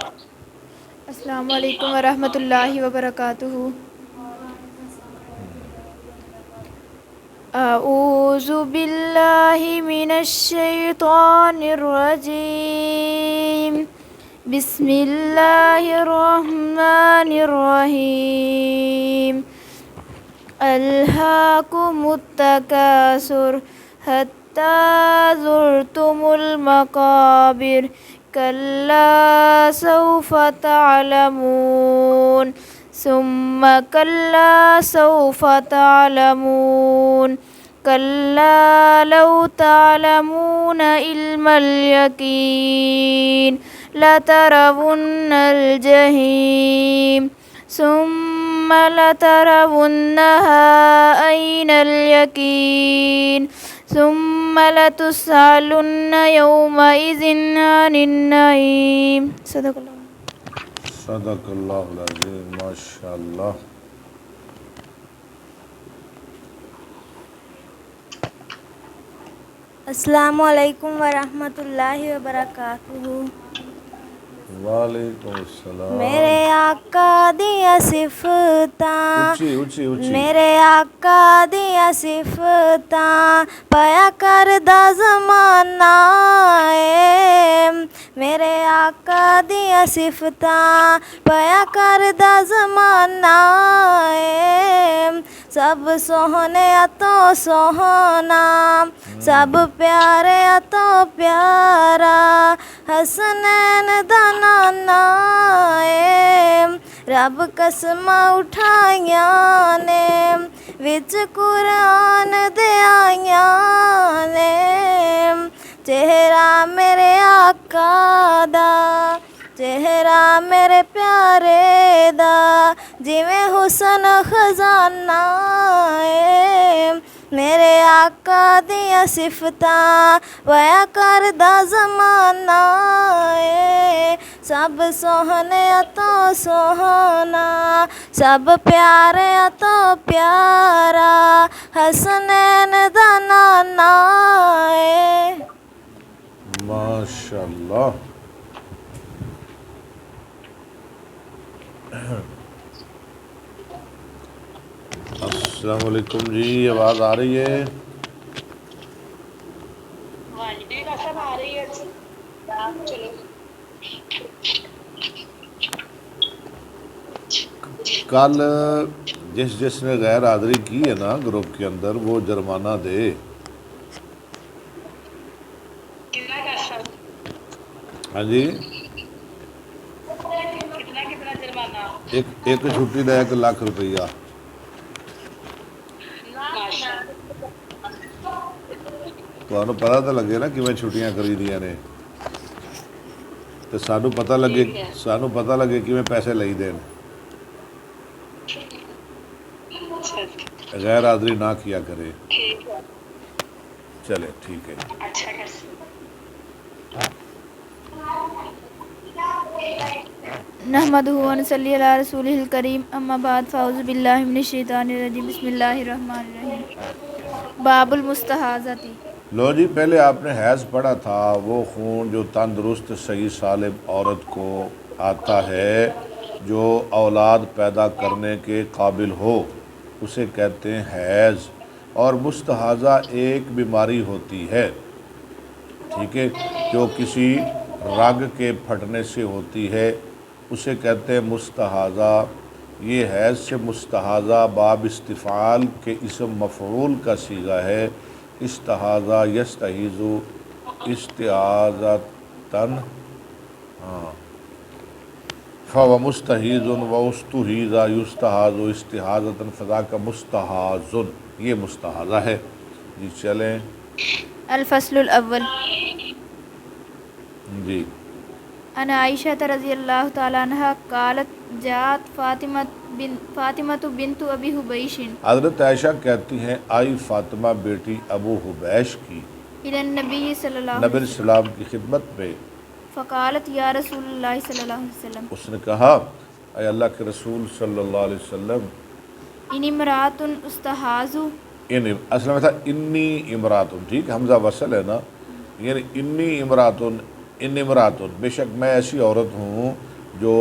السلام علیکم ورحمۃ اللہ وبرکاتہ۔ اعوذ باللہ من الشیطان الرجیم، بسم اللہ الرحمن الرحیم۔ الہاکم التکاثر حتی زرتم المقابر، کلا سوف تعلمون ثم کلا سوف تعلمون کلا لو تعلمون علم الیقین لترون الجحیم ثم لترونها عین الیقین ثم لتسألن یومئذ عن النعیم۔ صدق اللہ۔ صدق اللہ العظیم، ماشاء اللہ۔ السلام علیکم ورحمۃ اللہ وبرکاتہ۔ وعلیکم السلام۔ میرے آقا دیا صفتاں، اونچی اونچی اونچی۔ میرے آقا دیا صفتاں پیا کردا زمانہ اے، میرے آقا دیا صفتاں پیا کردا زمانہ اے، سب سوہنے تو سوہنا، سب پیارے تو پیارا، حسنین دا نانا اے، رب قسماں اٹھائیاں نے وچ قرآن دے آئیاں نے، چہرہ میرے آقا دا، چہرہ میرے پیارے دا، جویں حسن خزانہ اے، میرے آقا دیا صفتاں پیا کردا زمانہ اے، سب سوہنے تو سوہنا، سب پیارے تو پیارا، حسنین دا نانا اے۔ ماشاء اللہ۔ السلام علیکم جی، آواز آ رہی ہے؟ کل جس نے غیر حاضری کی ہے نا گروپ کے اندر، وہ جرمانہ دے۔ ہاں جی، ایک چھٹی دا 1 لاکھ روپیہ۔ تو پتا تو لگے نا کیویں چھٹیاں کری دیاں نے، تو سانو پتہ لگے کیویں پیسے لئی دین۔ غیر حاضری نہ کیا کرے۔ چلے ٹھیک ہے۔ نحمدہ و نصلی علی رسولہ الکریم، اما بعد فاعوذ باللہ من الشیطان الرجیم، بسم اللہ الرحمن الرحیم۔ باب المستحاضۃ۔ لو جی، پہلے آپ نے حیض پڑھا تھا، وہ خون جو تندرست صحیح سالم عورت کو آتا ہے، جو اولاد پیدا کرنے کے قابل ہو، اسے کہتے ہیں حیض۔ اور مستحاضہ ایک بیماری ہوتی ہے، ٹھیک ہے، جو کسی رگ کے پھٹنے سے ہوتی ہے، اسے کہتے ہیں مستحاضہ۔ یہ حیض سے مستحاضہ باب استفعال کے اسم مفعول کا صیغہ ہے۔ استحاضہ یستحیض استعاذتاً، فَهُوَ مستحیض وَاُسْتُحِیضَ یستحاض استحاضۃ فَذَاکَ مستحاض، یہ مستحاضہ ہے۔ جی چلیں۔ الفصل الاول۔ جی، عن عائشہ رضی اللہ تعالیٰ عنہا قالت جاءت فاطمہ بنت ابی حبیش، حضرت عائشہ کہتی ہیں آئی فاطمہ بیٹی ابو حبیش کی الی النبی صلی اللہ نبی علیہ علیہ السلام کی خدمت میں۔ فقالت یا رسول اللہ صلی اللہ علیہ وسلم، اس نے کہا اے اللہ کے رسول صلی اللہ علیہ وسلم، ان امرأۃ استحاض، اصل میں تھا انی امراتن، ٹھیک، حمزہ وصل ہے نا، یعنی انی امراتن، ان امراتن، بے شک میں ایسی عورت ہوں، جو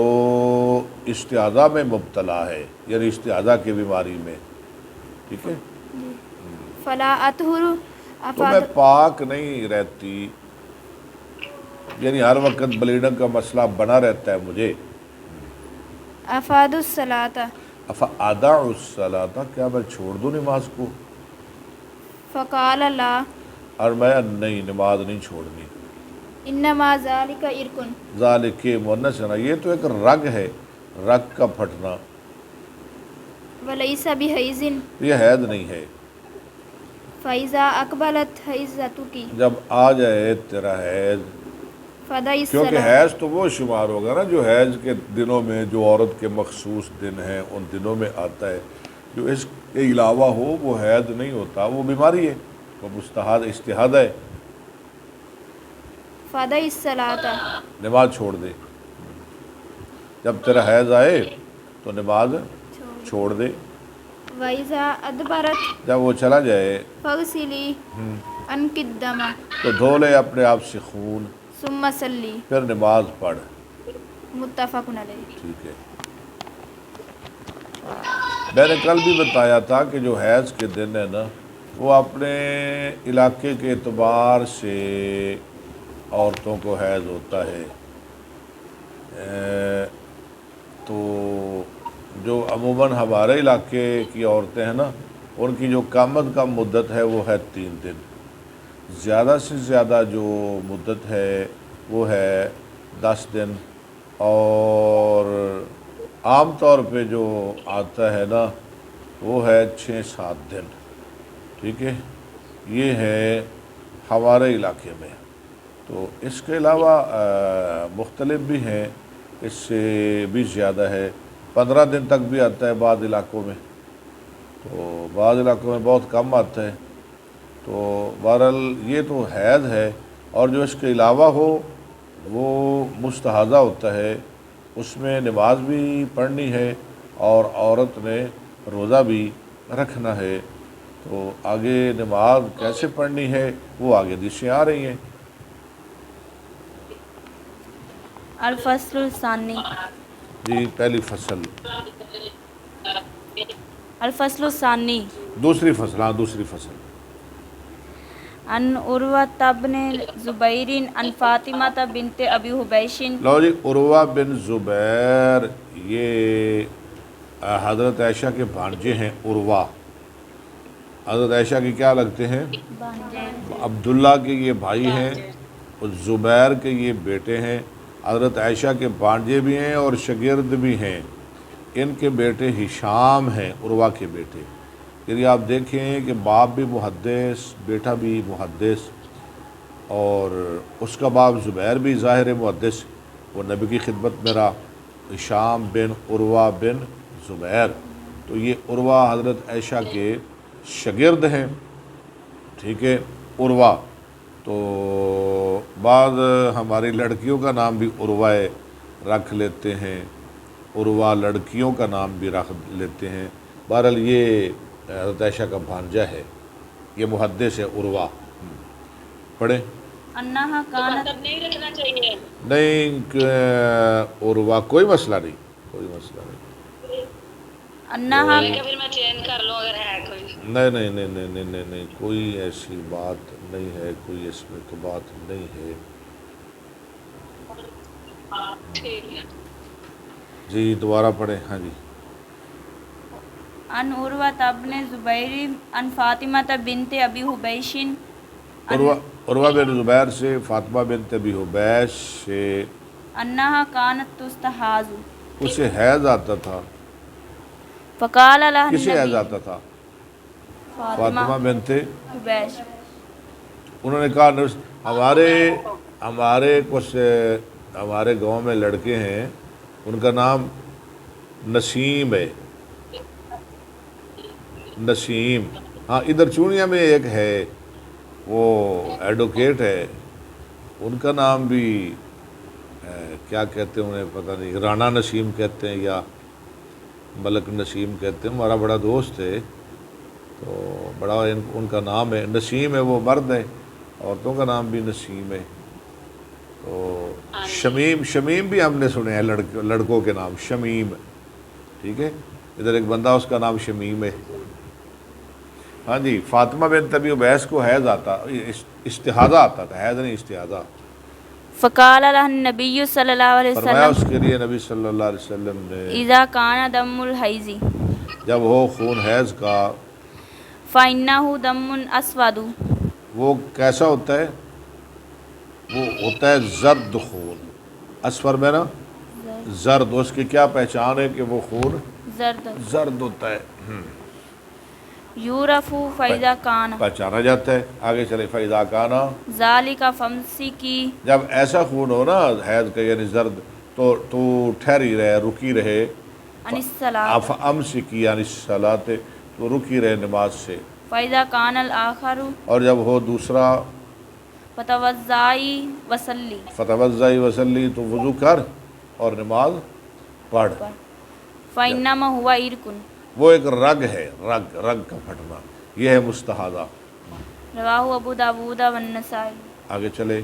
استحاضہ میں مبتلا ہے، یعنی استحاضہ کی بیماری میں، ٹھیک ہے، فلا اطہر تو میں پاک نہیں رہتی، یعنی ہر وقت بلیڈنگ کا مسئلہ بنا رہتا ہے مجھے۔ افاد الصلاۃ افادع الصلاۃ، کیا میں چھوڑ دوں نماز کو؟ فقال لا اور میں نہیں، نماز نہیں چھوڑنی۔ انما ذالک ارکن، ذالک مؤنث ہے نا، یہ تو ایک رگ ہے، رگ کا پھٹنا، ولیس بحیض یہ حید نہیں ہے۔ فاذا اقبلت حیضتک جب آ جائے تیرا حیض، فدعی کیونکہ الصلاۃ، حیض تو وہ شمار ہوگا نا جو حیض کے دنوں میں، جو عورت کے مخصوص دن ہیں ان دنوں میں آتا ہے، جو اس کے علاوہ ہو وہ حیض نہیں ہوتا، وہ بیماری ہے، وہ مستحاض استحاضہ ہے، فدعی الصلاۃ، نماز چھوڑ دے۔ جب تیرا حیض آئے تو نماز چھوڑ دے، وَإِذَا أَدْبَرَتْ جب وہ چلا جائے فَاغْسِلِي عَنْكِ الدَّمَ تو دھو لے اپنے آپ سے خون، ثُمَّ صَلِّي، پھر نماز پڑھ، متفق علیہ۔ ٹھیک ہے۔ میں نے کل بھی بتایا تھا کہ جو حیض کے دن ہے نا، وہ اپنے علاقے کے اعتبار سے عورتوں کو حیض ہوتا ہے، تو جو عموماً ہمارے علاقے کی عورتیں ہیں نا، ان کی جو کم از کم مدت ہے وہ ہے 3 دن، زیادہ سے زیادہ جو مدت ہے وہ ہے 10 دن، اور عام طور پہ جو آتا ہے نا وہ ہے 6-7 دن، ٹھیک ہے، یہ ہے ہمارے علاقے میں۔ تو اس کے علاوہ مختلف بھی ہیں، اس سے بھی زیادہ ہے، 15 دن تک بھی آتا ہے بعض علاقوں میں، تو بعض علاقوں میں بہت کم آتا ہے۔ تو بہرحال یہ تو حیض ہے، اور جو اس کے علاوہ ہو وہ مستحاضہ ہوتا ہے، اس میں نماز بھی پڑھنی ہے اور عورت نے روزہ بھی رکھنا ہے۔ تو آگے نماز کیسے پڑھنی ہے وہ آگے حدیثیں آ رہی ہیں۔ الفصل الثانی، جی پہلی فصل، الفصل الثانی، دوسری فصل، ہاں دوسری فصل۔ عن عروہ بن زبیر عن فاطمہ بنت ابی حبیش، لو جی، عروہ بن زبیر یہ حضرت عائشہ کے بھانجے ہیں۔ عروہ حضرت عائشہ کی کیا لگتے ہیں؟ عبداللہ کے یہ بھائی ہیں، اور زبیر کے یہ بیٹے ہیں، حضرت عائشہ کے بھانجے بھی ہیں اور شاگرد بھی ہیں۔ ان کے بیٹے ہشام ہیں، عروہ کے بیٹے، یعنی آپ دیکھیں کہ باپ بھی محدث، بیٹا بھی محدث، اور اس کا باپ زبیر بھی ظاہر محدث، وہ نبی کی خدمت میں رہا، ہشام بن عروہ بن زبیر، تو یہ عروہ حضرت عائشہ کے شاگرد ہیں، ٹھیک ہے، عروہ۔ تو بعض ہماری لڑکیوں کا نام بھی عروہ رکھ لیتے ہیں، عروہ لڑکیوں کا نام بھی رکھ لیتے ہیں، بہرحال یہ حضرت عائشہ کا بھانجا ہے، یہ محدث ہے عروہ۔ پڑھیں۔ انہا کانت، نہیں رکھنا چاہیے، نہیں عروہ کوئی مسئلہ نہیں، کوئی مسئلہ نہیں، انہا، پھر میں چینج کر لوں اگر ہے کوئی۔ نہیں نہیں نہیں نہیں نہیں نہیں نہیں، کوئی ایسی بات نہیں ہے، کوئی اس میں تو بات نہیں ہے۔ ٹھیک ہے۔ جی دوبارہ پڑھیں، ہاں جی۔ عن عروہ بن زبیر عن فاطمہ بنت ابی حبیش، عروہ بن زبیر سے فاطمہ بنت ابی حبیش سے انہا کانت تستحاض، اسے حیض آتا تھا۔ فقال لها کسے حیض النبی، آتا تھا؟ فاطمہ بنت، حبیش، انہوں نے کہا ہمارے کچھ ہمارے گاؤں میں لڑکے ہیں، ان کا نام نسیم ہے، نسیم، ہاں ادھر چونیا میں ایک ہے، وہ ایڈوکیٹ ہے، ان کا نام بھی کیا کہتے ہیں انہیں پتہ نہیں، رانا نسیم کہتے ہیں یا ملک نسیم کہتے ہیں، ہمارا بڑا دوست ہے، تو بڑا ان کا نام ہے نسیم ہے، وہ مرد ہے، عورتوں کا نام بھی نسیم ہے۔ تو شمیم، شمیم بھی ہم نے سنے ہیں لڑکوں کے نام شمیم، ٹھیک ہے، ادھر ایک بندہ اس کا نام شمیم ہے۔ ہاں جی، فاطمہ بنت ابی ابیس کو حیض آتا، استحاضہ آتا تھا، حیض نہیں استحاضہ۔ فقال لها النبی صلی اللہ علیہ فرمایا وسلم اس کے لیے نبی صلی اللہ علیہ وسلم نے اذا کان دم الحیض جب ہو خون حیض کا، فإنہ دم اسود، وہ کیسا ہوتا ہے؟ وہ ہوتا ہے زرد خون، اسفر میں نا زرد، اس کی کیا پہچان ہے کہ وہ خون زرد، زرد ہوتا ہے، یورف فإذا کان پہچانا جاتا ہے۔ آگے چلے، فَإِذَا کَانَ، ذالک فمسکی، جب ایسا خون ہو نا حیض کا یعنی زرد، تو ٹھہری رہے، رکی رہے، عن الصلاۃ، امسکی یعنی الصلاۃ، تو رکی رہے نماز سے۔ فإذا کان الآخر اور جب ہو دوسرا، فتوضئی وصلی، فتوضئی وصلی، تو وضو کر اور نماز پڑھ۔ فإنما هو عرق، وہ ایک رگ ہے، رگ کا پھٹنا، یہ ہے مستحاضہ۔ رواہ ابو داود والنسائی۔ آگے چلے،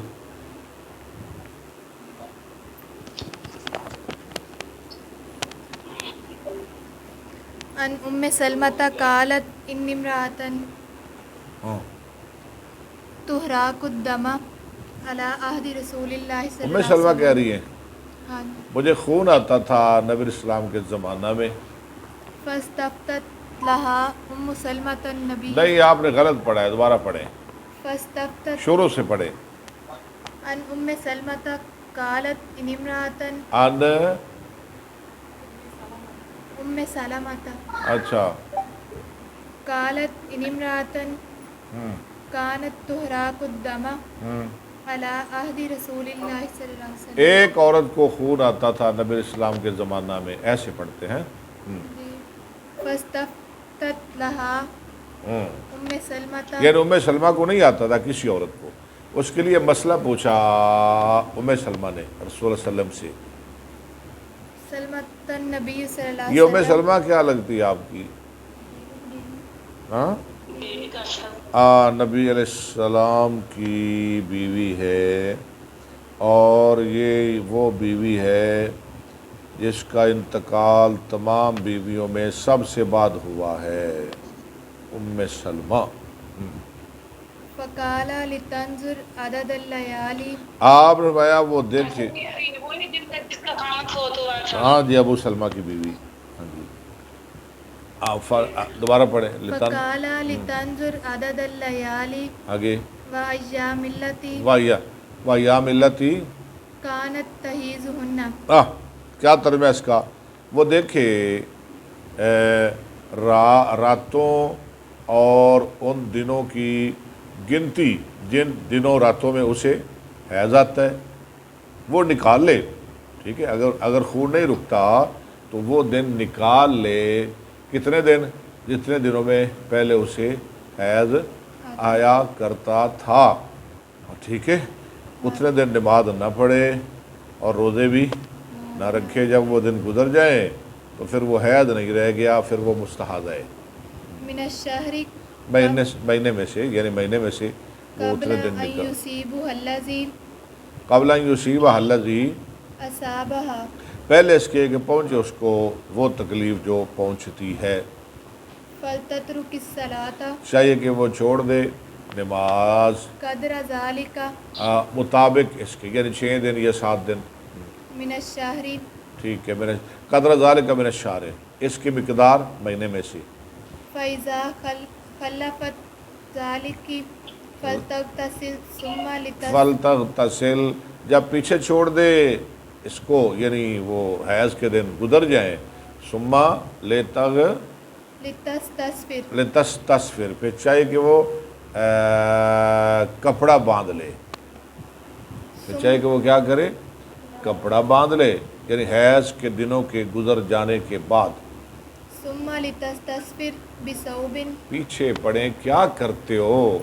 عن ام سلمۃ قالت ان امرأۃ تحراق الدم علی عہد رسول اللہ صلی ام اللہ سلمہ علیہ کہہ وسلم۔ رہی ہیں ہاں، مجھے خون آتا تھا نبی اسلام کے زمانہ میں۔ فاستفتت لها ام سلمۃ النبی، نہیں، آپ نے غلط پڑھا ہے، دوبارہ پڑھیں، فاستفتت شروع سے پڑھیں۔ عن ام سلمۃ قالت ان امرأۃ، ان، ام سلمۃ اچھا، قالت ان امرأۃ كانت تحراق الدم علی عہد رسول اللہ صلی اللہ علیہ وسلم۔ ایک عورت کو خون آتا تھا نبی اسلام کے زمانہ میں، ایسے پڑھتے ہیں۔ فاستفتت لها ام سلمۃ، یعنی ام سلمہ کو نہیں آتا تھا، کسی عورت کو، اس کے لیے مسئلہ پوچھا ام سلمہ نے رسول اللہ علیہ وسلم سے۔ سلمۃ النبی صلی اللہ یہ علیہ ام وسلم، سلمہ کیا لگتی ہے آپ کی؟ ہاں، بیوی کا شب نبی علیہ السلام کی بیوی ہے، اور یہ وہ بیوی ہے جس کا انتقال تمام بیویوں میں سب سے بعد ہوا ہے، ام سلمہ۔ فقال لتنظر عدد الليالي، آپ نے بھایا وہ دیکھے، وہی دن تک جس کا قامت فوت ہوا تھا۔ ہاں جی، ابو سلمہ کی بیوی، ہاں جی، دوبارہ پڑھیں، فقال لتنظر عدد الليالي آگے، وأيام التي وَأَيَّامِ الَّتِي، كانت تحيزهن، کیا ترجمہ ہے اس کا؟ وہ دیکھے راتوں اور ان دنوں کی گنتی، جن دنوں راتوں میں اسے حیض آتا ہے وہ نکال لے، ٹھیک ہے، اگر خون نہیں رکتا تو وہ دن نکال لے، کتنے دن؟ جتنے دنوں میں پہلے اسے حیض آیا کرتا تھا، ٹھیک ہے، اتنے دن نماز نہ پڑھے اور روزے بھی نہ رکھے، جب وہ دن گزر جائیں تو پھر وہ حیض نہیں رہ گیا، پھر وہ مستحاضہ ہے، من الشهر مہینے میں سے، یعنی مہینے میں سے وہ قبل اتنے دن ان نکل، يصيبها الذي قبل ان یصیبہ الذی، اصابها، پہلے اس کے کہ پہنچے اس کو وہ تکلیف جو پہنچتی ہے، فلتترك الصلاة چاہیے کہ وہ چھوڑ دے نماز قدر ذلك مطابق اس کے، یعنی 6 دن یا 7 دن، من الشهر، ٹھیک ہے، میرے قدر ذالک من الشہر، اس کی مقدار مہینے میں سے، فإذا خلفت ذلك فلتغتسل ثم فلتغتسل، جب پیچھے چھوڑ دے اس کو، یعنی وہ حیض کے دن گزر جائیں، ثم لتستسفر، لتستسفر، پھر چاہیے کہ وہ کپڑا باندھ لے، پھر چاہیے کہ وہ کیا کرے؟ کپڑا باندھ لے، یعنی حیض کے دنوں کے گزر جانے کے بعد۔ ثم لتستسفر بثوب پیچھے پڑھیں، کیا کرتے ہو؟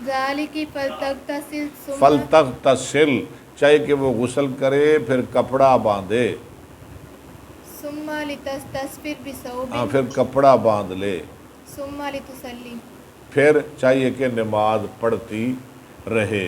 ذلك فلتغتسل ثم فلتغتسل، چاہیے کہ وہ غسل کرے پھر کپڑا باندھے، ثم لتستسفر بثوب پھر کپڑا باندھ لے، ثم لتصلي، پھر چاہیے کہ نماز پڑھتی رہے،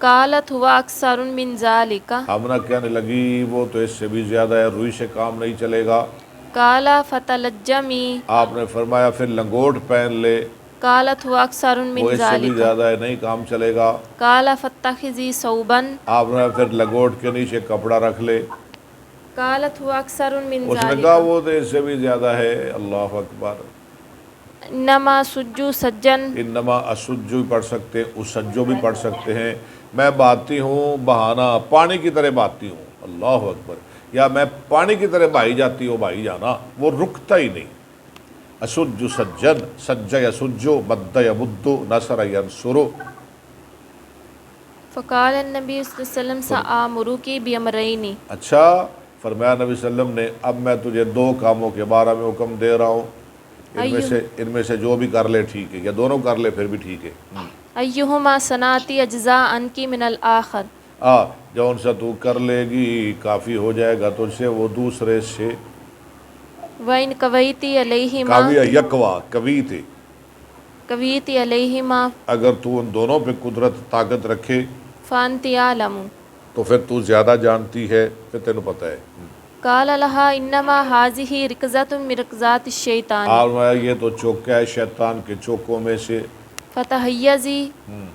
قالت ہوا اکثر من ذالک آمنہ کہنے لگی وہ تو اس سے بھی زیادہ ہے، روئی سے کام نہیں چلے گا۔ قال فتلجمی آپ نے فرمایا پھر لنگوٹ پہن لے، قالت ہوا اکثر وہ من اس سے بھی ذالک زیادہ ہے، نہیں کام چلے گا۔ قال فاتخذی ثوبا آپ نے پھر لنگوٹ کے نیچے کپڑا رکھ لے۔ قالت ہوا اکثر من اس نے ذالک کہا وہ تو اس سے بھی زیادہ ہے۔ اللہ اکبر۔ انما سجو سجن انما اسجو بھی پڑھ سکتے ہیں، اسجو بھی پڑھ سکتے ہیں۔ میں بہاتی ہوں بہانا، پانی کی طرح بہاتی ہوں، اللہ اکبر، یا میں پانی کی طرح بہائی جاتی ہوں، بہائی جانا، وہ رکتا ہی نہیں۔ اسجو سجن، سج یسجو، مد یمدو، نصر ینصرو۔ فقال النبی صلی اللہ علیہ وسلم سآمرکی بامرین اچھا، فرمایا نبی صلی اللہ علیہ وسلم نے اب میں تجھے دو کاموں کے بارے میں حکم دے رہا ہوں، ان میں سے جو بھی کر لے ٹھیک ہے، یا دونوں کر لے پھر بھی ٹھیک ہے۔ ایہما صنعتی اجزاء عنکی من الاخر جون سا تو کر لے گی کافی ہو جائے گا تجھ سے وہ دوسرے سے۔ وَإِن قَوَيْتِ عَلَيْهِمَا کاویہ یکوا کوی تھے، قَوِيتِ عَلَيْهِمَا اگر تو ان دونوں پہ قدرت طاقت رکھے فَأَنْتِ أَعْلَمُ تو پھر تو زیادہ جانتی ہے، پھر تینوں پتہ ہے۔ قَالَ لَهَا إِنَّمَا هَذِهِ رِكْزَةٌ مِّن رِكْزَاتِ الشَّيْطَانِ اور یہ تو چوکا ہے شیطان کے چوکوں میں سے۔ فَتَحَيَّزِي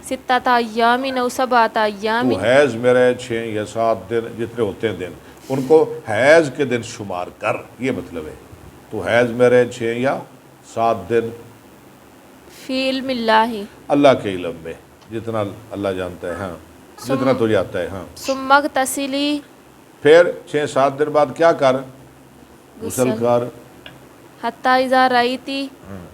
سِتَّةَ أَيَّامٍ أَوْ سَبْعَةَ تو أَيَّامٍ حیض میرے 6 یا 7 دن جتنے ہوتے ہیں دن، ان کو حیض کے دن شمار کر، یہ مطلب ہے۔ تو حیض میرے 6 یا 7 دن فی علم اللہ اللہ کے علم میں، جتنا اللہ جانتا ہے، ہاں جتنا تجھے آتا ہے، ہاں۔ ثم اغتسلی پھر 6-7 دن بعد کیا کر؟ غسل کر، حتی اذا رأیتی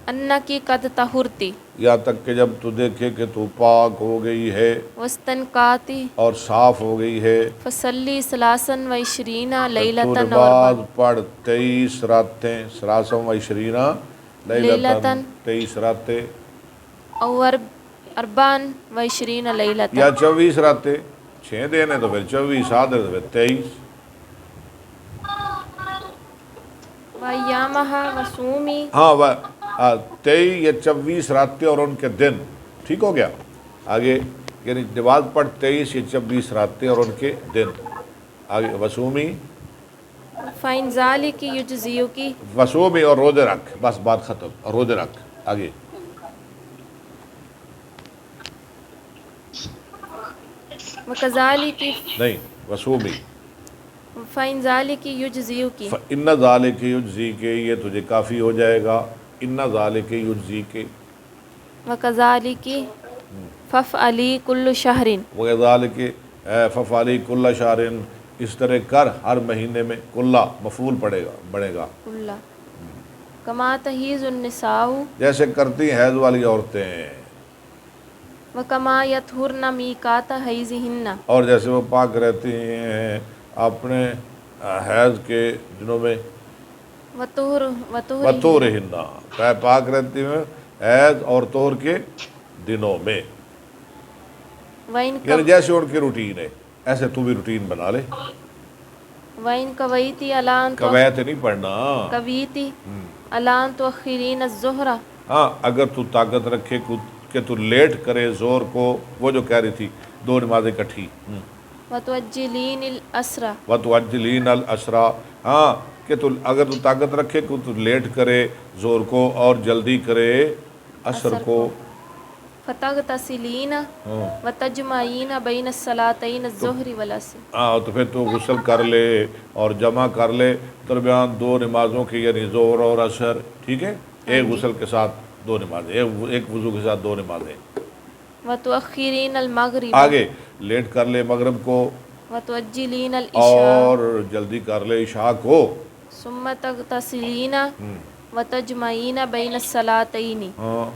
انکی قد طہرتی یہاں تک کہ جب تو دیکھے کہ تو پاک ہو گئی ہے واستنقاتی اور صاف ہو گئی ہے۔ فصلی ثلاثاً و عشرین لیلۃ تو نماز پڑھ 23 راتیں، 23 لیلتاً، 23 راتیں، او اربعاً و عشرین لیلۃ یا 24 راتیں، 6 دن ہیں تو پھر 24، 7 ہے تو پھر 23۔ و ایامہا و سومی ہاں 23 یا 24 راتیں اور ان کے دن، ٹھیک ہو گیا۔ آگے یعنی نماز پڑھ 23 یا 24 راتیں اور ان کے دن، آگے وسومی، فَإِنْ ذَلِكِ يُجْزِئُكِ وسومی اور روزے رکھ، بس بات ختم، اور روزے رکھ۔ آگے وَكَذَلِكِ نہیں، وسومی، فَإِنْ ذَلِكِ يُجْزِئُكِ ان ذالک یجزی کے، یہ تجھے کافی ہو جائے گا، ان ذالک یجزی کے، وَكَذَلِكِ فَافْعَلِي كُلُّ شَهْرٍ وذالک ففعلی کل شہر، اس طرح کر ہر مہینے میں، کلہ مفعول بڑھے گا، كُلَّ كَمَا تَحِيضُ النِّسَاءُ جیسے کرتی ہیں حیض والی عورتیں، وَكَمَا يَطْهُرْنَ مِيقَاتَ حَيْضِهِنَّ اور جیسے وہ پاک رہتی ہیں اپنے حیض کے دنوں میں، وَطُهْرِهِنَّ وطہرہن، پاک رہتی ہیں حیض اور طہر کے دنوں میں، وَإِنْ یعنی جیسے ان کی روٹین ہے ایسے تو بھی روٹین بنا لے۔ قَوَيْتِ عَلَىٰ أَن قویت نہیں پڑھنا، قَوِيتِ عَلَىٰ أَن تُؤَخِّرِينَ الظُّهْرَ ہاں اگر تو طاقت رکھے کہ تو لیٹ کرے زور کو، وہ جو کہہ رہی تھی 2 نمازیں اکٹھی، وَتُعَجِّلِينَ الْأَسْرَ وَتُعَجِّلِينَ الْأَسْرَى، ہاں کہ تو اگر تو طاقت رکھے کہ تو لیٹ کرے زور کو اور جلدی کرے عصر کو، فَتَغْتَسِلِينَ وَتَجْمَعِينَ بَيْنَ الصَّلَاتَيْنِ الظُّهْرِ وَالْعَصْرِ ہاں تو پھر تو غسل کر لے اور جمع کر لے درمیان 2 نمازوں کی، یعنی ظہر اور عصر، ٹھیک ہے، ایک غسل کے ساتھ 2 نمازیں، ایک وضو کے ساتھ 2 نمازیں۔ وَتُؤَخِّرِينَ الْمَغْرِبَ آگے لیٹ کر لے مغرب کو وَتُعَجِّلِينَ الْعِشَاءَ اور جلدی کر لے عشاء کو، ثُمَّ تَغْتَسِلِينَ وَتَجْمَعِينَ بَيْنَ الصَّلَاتَيْنِ ہاں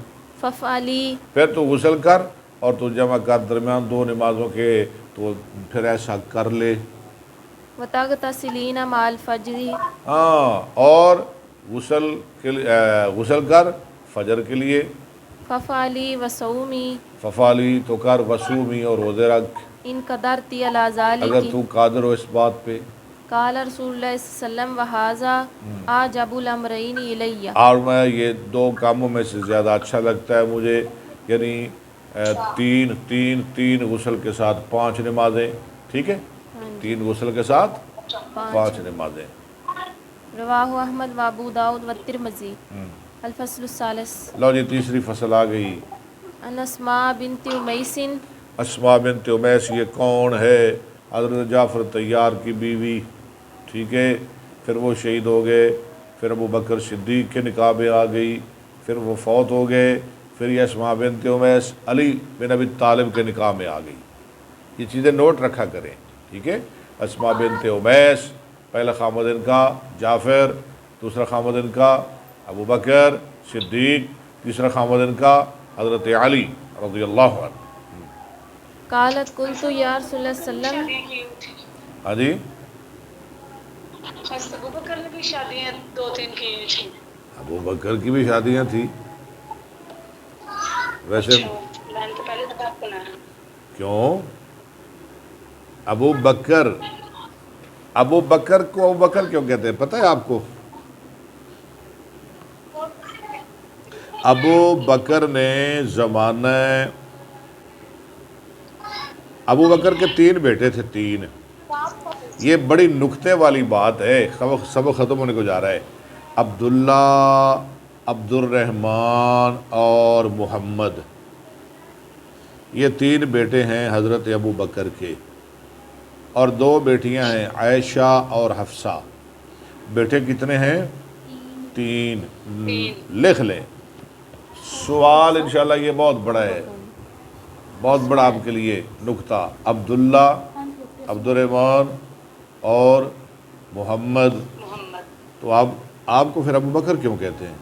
فَافْعَلِي پھر تو غسل کر اور تو جمع کر درمیان 2 نمازوں کے، تو پھر ایسا کر لے۔ وَتَغْتَسِلِينَ مَعَ الْفَجْرِ ہاں اور غسل کر فجر کے لیے، فَافْعَلِي وَصَوْمِي ففالی تو کر، وسومی اور روزے رکھ، إِن قَدَرْتِ عَلَىٰ اگر ذَلِكِ تو قادر ہو اس بات پہ۔ قال رسول اللہ صلی اللہ علیہ وسلم وَهَذَا أَعْجَبُ الْأَمْرَيْنِ إِلَيَّ، اور میں یہ 2 کاموں میں سے زیادہ اچھا لگتا ہے مجھے، یعنی تین تین تین غسل کے ساتھ 5 نمازیں، ٹھیک ہے، 3 غسل کے ساتھ 5 نمازیں۔ رواہ احمد و ابو داؤد و ترمذی۔ الفصل الثالث۔ لو جی تیسری فصل آ گئی۔ ان اسماء بنت امیس۔ اسماء بنت امیس یہ کون ہے؟ حضرت جعفر طیار کی بیوی، ٹھیک ہے، پھر وہ شہید ہو گئے، پھر ابو بکر صدیق کے نکاح میں آ گئی، پھر وہ فوت ہو گئے، پھر یہ اسماء بنت امیس علی بن ابی طالب کے نکاح میں آ گئی۔ یہ چیزیں نوٹ رکھا کریں، ٹھیک ہے۔ اسماء بنت امیس، پہلا خامد ان کا جعفر، دوسرا خامد ان کا ابو بکر صدیق، تیسرا خامد ان کا حضرت علی رضی اللہ عنہ۔ قالت قلت یا رسول اللہ صلی اللہ علیہ شادی کی تھی، ہاں جی، حضرت ابو بکر نے بھی شادیاں 2-3 کی تھیں۔ ابو بکر کی بھی شادیاں تھیں ویسے۔ اچھا، میں نے تو پہلے دفعہ سنا ہے۔ کیوں؟ ابو بکر کو ابو بکر کیوں کہتے ہیں پتہ ہے آپ کو؟ ابو بکر نے زمانہ، ابو بکر کے 3 بیٹے تھے، 3۔ یہ بڑی نکتے والی بات ہے، سبق ختم ہونے کو جا رہا ہے۔ عبداللہ، عبد الرحمن اور محمد، یہ 3 بیٹے ہیں حضرت ابو بکر کے، اور 2 بیٹیاں ہیں عائشہ اور حفصہ۔ بیٹے کتنے ہیں؟ 3۔ لکھ لیں، سوال انشاءاللہ یہ بہت بڑا ہے، بہت بڑا آپ کے لیے نکتہ۔ عبداللہ، عبد الرحمن اور محمد، تو آپ کو پھر ابو بکر کیوں کہتے ہیں؟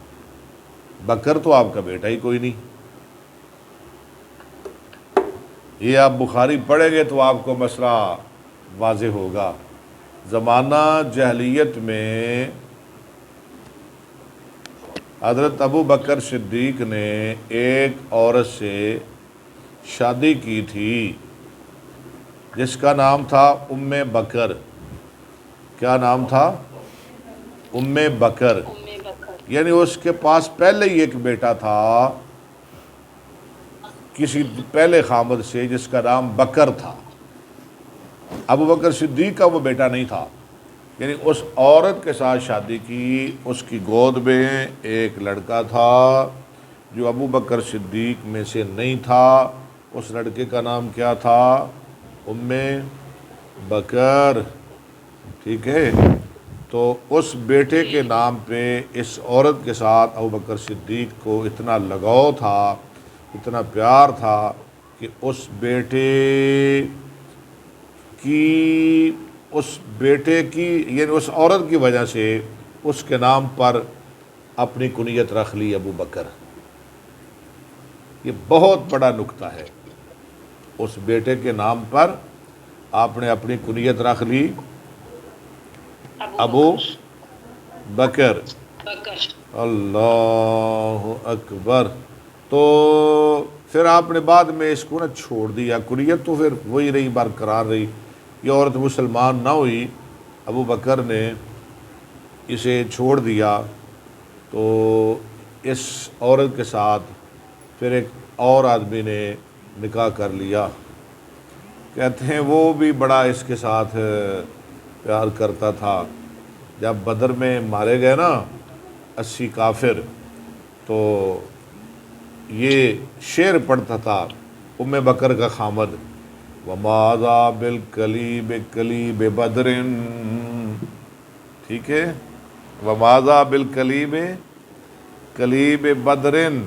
بکر تو آپ کا بیٹا ہی کوئی نہیں۔ یہ آپ بخاری پڑھیں گے تو آپ کو مسئلہ واضح ہوگا۔ زمانہ جاہلیت میں حضرت ابو بکر صدیق نے ایک عورت سے شادی کی تھی جس کا نام تھا ام بکر۔ کیا نام تھا؟ ام بکر، یعنی اس کے پاس پہلے ہی ایک بیٹا تھا کسی پہلے خامد سے جس کا نام بکر تھا۔ ابو بکر صدیق کا وہ بیٹا نہیں تھا، یعنی اس عورت کے ساتھ شادی کی، اس کی گود میں ایک لڑکا تھا جو ابو بکر صدیق میں سے نہیں تھا۔ اس لڑکے کا نام کیا تھا؟ ام بکر، ٹھیک ہے۔ تو اس بیٹے کے نام پہ اس عورت کے ساتھ ابو بکر صدیق کو اتنا لگاؤ تھا، اتنا پیار تھا کہ اس بیٹے کی یعنی اس عورت کی وجہ سے اس کے نام پر اپنی کنیت رکھ لی ابو بکر۔ یہ بہت بڑا نکتہ ہے، اس بیٹے کے نام پر آپ نے اپنی کنیت رکھ لی ابو بکر۔ اللہ اکبر۔ تو پھر آپ نے بعد میں اس کو نہ چھوڑ دیا، کنیت تو پھر وہی رہی، برقرار رہی۔ یہ عورت مسلمان نہ ہوئی، ابو بکر نے اسے چھوڑ دیا، تو اس عورت کے ساتھ پھر ایک اور آدمی نے نکاح کر لیا۔ کہتے ہیں وہ بھی بڑا اس کے ساتھ پیار کرتا تھا۔ جب بدر میں مارے گئے نا 80 کافر، تو یہ شعر پڑھتا تھا ام بکر کا خامد، وَمَاذَا بِالْقَلِيبِ قَلِيبِ بَدْرٍ، ٹھیک ہے، وَمَاذَا بِالْقَلِيبِ قَلِيبِ بَدْرٍ،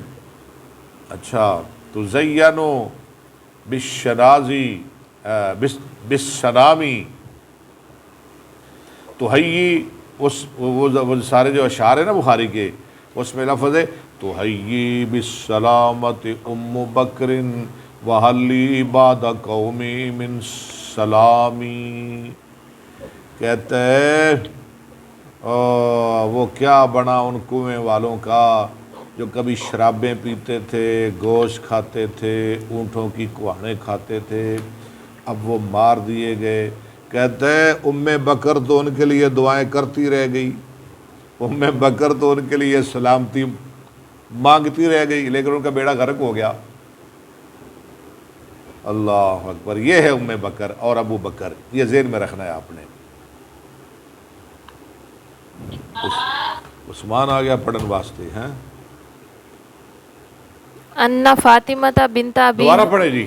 اچھا، تُزَيَّنُ بِالشَّنَازِ بِالسَّنَامِ، تُحَيِّ، وہ سارے جو اشعار ہیں نا بخاری کے، اس میں لفظ ہے تُحَيِّ بِالسَّلَامَةِ ام بکر وَحَلِّ بَعْدَ قَوْمِ مِن سَلَامِ۔ کہتا ہے وہ کیا بنا ان کنویں والوں کا جو کبھی شرابیں پیتے تھے، گوشت کھاتے تھے، اونٹوں کی کوہاڑیں کھاتے تھے، اب وہ مار دیے گئے۔ کہتے ہیں ام بکر تو ان کے لیے دعائیں کرتی رہ گئی، ام بکر تو ان کے لیے سلامتی مانگتی رہ گئی، لیکن ان کا بیڑا غرق ہو گیا۔ اللہ اکبر، یہ ہے ام بکر اور ابو بکر، یہ ذہن میں رکھنا ہے آپ نے۔ عثمان آ گیا پڑھن واسطے ہیں، ان فاطمہ بنت ابی دوبارہ پڑھے جی۔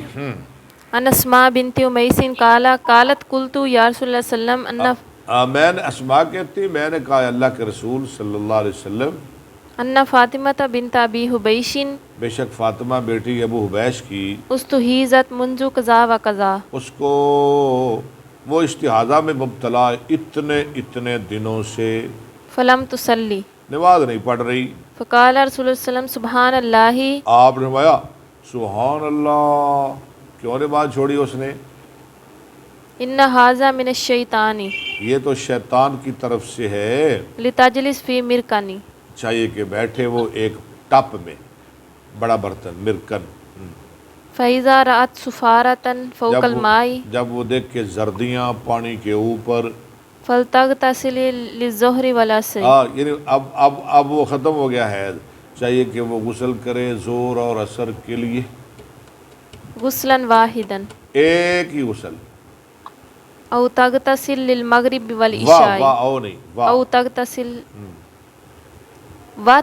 ان اسماء بنت امیس قالت قلت یا رسول اللہ صلی اللہ علیہ وسلم میں نے اسماء کہتی، میں نے کہا اللہ کے رسول صلی اللہ علیہ وسلم، ان فاطمہ بنت ابی حبیش بے شک فاطمہ بیٹی ابو حبیش کی استحیزت منذ قضا و قضا، اس کو وہ استحاضہ میں مبتلا اتنے دنوں سے فلم تصلی، نماز نہیں پڑھ رہی۔ فقال رسول اللہ صلی اللہ علیہ وسلم سبحان اللہ آپ نے فرمایا سبحان اللہ، کیوں نماز چھوڑی اس نے؟ ان ھذا من الشیطان یہ تو شیطان کی طرف سے ہے، لتجلس فی مرکنی، چاہیے کہ بیٹھے وہ ایک ٹپ میں، بڑا برتن مرکن، فاذا رأت صفارۃ فوق الماء جب وہ دیکھ کے زردیاں پانی کے اوپر، فلتغتسل للظہر والعصر، یعنی اب وہ ختم ہو گیا حیض، چاہیے کہ وہ غسل کرے ظہر اور عصر کے لیے غسلا واحدا ایک ہی غسل، او تغتسل للمغرب واہ والعشاء، واہ او نہیں واہ، او تغتسل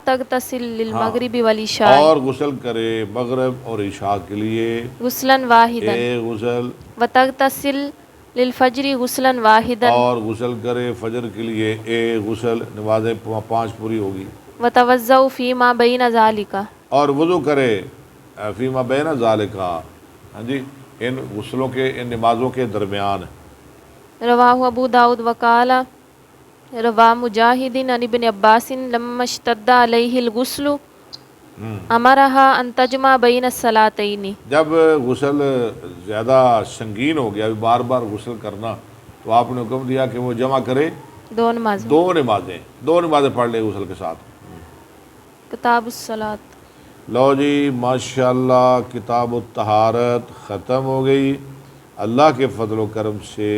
تغتسل للمغرب والعشاء، اور غسل کرے مغرب اور عشاء کے لیے غسلا واحدا، ایک غسل، وتغتسل للفجر غسلا واحدا، اور غسل کرے فجر کے لیے ایک غسل، نمازیں 5 پوری ہوگی، وتوضأ فيما بين ذلك، اور وضو کرے فیما بین ذالک، ہاں جی ان غسلوں کے، ان نمازوں کے درمیان۔ رواہ ابو داود وقال روا مجاہد عن ابن عباس لما اشتد علیہ الغسل امرها ان تجمع بین الصلاتین، جب غسل زیادہ سنگین ہو گیا، بار بار غسل کرنا، تو آپ نے حکم دیا کہ وہ جمع کرے دو نمازیں، دو نمازیں پڑھ لے غسل کے ساتھ۔ کتاب الصلاۃ۔ لو جی ماشاءاللہ کتاب الطہارت ختم ہو گئی، اللہ کے فضل و کرم سے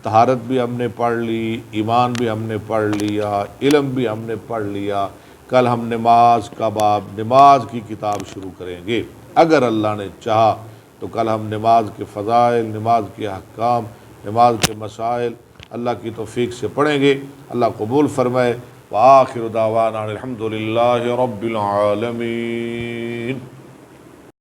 طہارت بھی ہم نے پڑھ لی، ایمان بھی ہم نے پڑھ لیا، علم بھی ہم نے پڑھ لیا۔ کل ہم نماز کا باب، نماز کی کتاب شروع کریں گے اگر اللہ نے چاہا تو۔ کل ہم نماز کے فضائل، نماز کے احکام، نماز کے مسائل اللہ کی توفیق سے پڑھیں گے، اللہ قبول فرمائے۔ وآخر دعوانا الحمد للہ رب العالمین۔